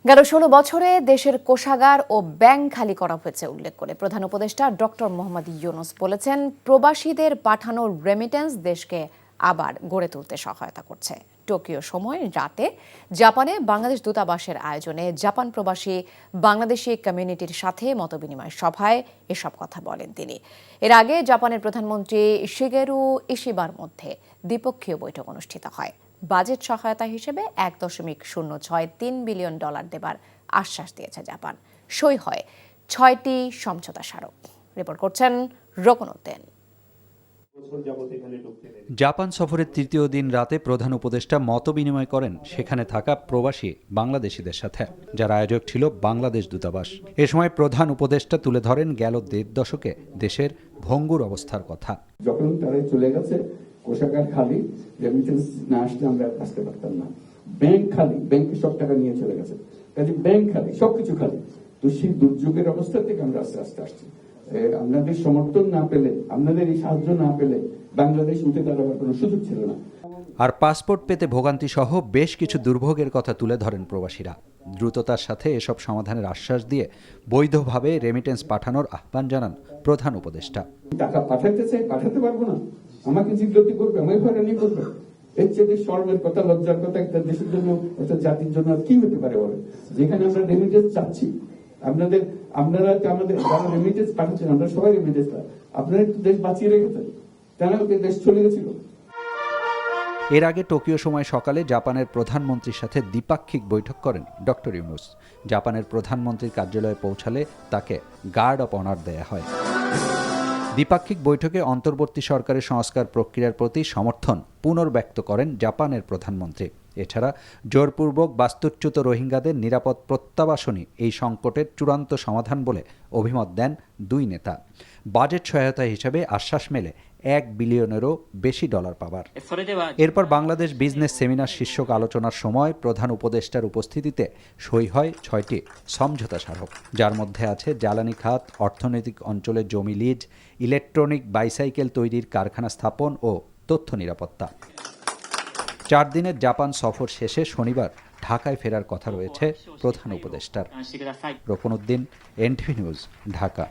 গেল ১৬ বছরে দেশের কোষাগার ও ব্যাংক খালি করা হয়েছে উল্লেখ করে প্রধান উপদেষ্টা ডক্টর মোহাম্মদ ইউনূস বলেছেন, প্রবাসীদের পাঠানোর রেমিটেন্স দেশকে আবার গড়ে তুলতে সহায়তা করছে। টোকিও সময় রাতে জাপানে বাংলাদেশ দূতাবাসের আয়োজনে জাপান প্রবাসী বাংলাদেশি কমিউনিটির সাথে মতবিনিময় সভায় এসব কথা বলেন তিনি। এর আগে জাপানের প্রধানমন্ত্রী শিগেরু ইশিবার মধ্যে দ্বিপক্ষীয় বৈঠক অনুষ্ঠিত হয়। বাজেট সহায়তা হিসেবে $1.063 বিলিয়ন দেবার আশ্বাস দিয়েছে জাপান। সই হয় ৬টি সমঝোতা স্মারক। রিপোর্ট করছেন রোকনউদ্দিন। জাপান সফরের তৃতীয় দিন রাতে প্রধান উপদেষ্টা মতবিনিময় করেন সেখানে থাকা প্রবাসী বাংলাদেশিদের সাথে, যার আয়োজক ছিল বাংলাদেশ দূতাবাস। এ সময় প্রধান উপদেষ্টা তুলে ধরেন গেল ১.৫ দশকে দেশের ভঙ্গুর অবস্থার কথা। যখন তারা চলে গেছে, কোষাগার খালি, রেমিটেন্স না আসলে আমরা আসতে পারতাম না। ব্যাংক খালি, ব্যাংকে সব টাকা নিয়ে চলে গেছে, কাজে ব্যাংক খালি, সবকিছু খালি। তো সেই দুর্যোগের অবস্থা থেকে আমরা আস্তে আস্তে আসছি। আপনাদের সমর্থন না পেলে, আপনাদের এই সাহায্য না পেলে বাংলাদেশ উঠে দাঁড়াবার কোনো সুযোগ ছিল না। আর পাসপোর্ট পেতে ভোগান্তি সহ বেশ কিছু দুর্ভোগের কথা তুলে ধরেন প্রবাসীরা। দ্রুততার সাথে এসব সমাধানের আশ্বাস দিয়ে বৈধভাবে রেমিটেন্স পাঠানোর আহ্বান জানান প্রধান উপদেষ্টা। টাকা পাঠাতে চাই, পাঠাতে পারবো না, আমাকে জিজ্ঞাসা করবে, আমাকে হয়রানি করবে। এর চেয়ে শর্মের কথা, লজ্জার কথা একটা দেশের জন্য, একটা জাতির জন্য আর কি হতে পারে বলে? যেখানে আমরা রেমিটেন্স চাচ্ছি, আপনারা আমাদের যারা রেমিটেন্স পাঠাচ্ছেন, আমরা সবাই রেমিটেন্স, আপনারা একটু দেশ বাঁচিয়ে রেখেছেন, তাহলে দেশ চলে গেছিল। এর আগে টোকিও সময় সকালে জাপানের প্রধানমন্ত্রীর সাথে দ্বিপাক্ষিক বৈঠক করেন ডক্টর ইউনূস। জাপানের প্রধানমন্ত্রীর কার্যালয়ে পৌঁছালে তাকে গার্ড অব অনার দেয়া হয়। দ্বিপাক্ষিক বৈঠকে অন্তর্বর্তী সরকারের সংস্কার প্রক্রিয়ার প্রতি সমর্থন পুনর্ব্যক্ত করেন জাপানের প্রধানমন্ত্রী। এছাড়া জোরপূর্বক বাস্তুচ্যুত রোহিঙ্গাদের নিরাপদ প্রত্যাবাসনই এই সংকটের চূড়ান্ত সমাধান বলে অভিমত দেন দুই নেতা। বাজেট সহায়তা হিসেবে আশ্বাস মেলে $1 বিলিয়নেরও বেশি পাবার। এরপর বাংলাদেশ বিজনেস সেমিনার শীর্ষক আলোচনার সময় প্রধান উপদেষ্টার উপস্থিতিতে সই হয় 6টি সমঝোতা স্মারক, যার মধ্যে আছে জ্বালানি খাত, অর্থনৈতিক অঞ্চলে জমি লিজ, ইলেকট্রনিক বাইসাইকেল তৈরির কারখানা স্থাপন ও তথ্য নিরাপত্তা। 4 দিনের জাপান সফর শেষে শনিবার ঢাকায় ফেরার কথা রয়েছে প্রধান উপদেষ্টার। রোকনউদ্দিন, এনটিভি নিউজ, ঢাকা।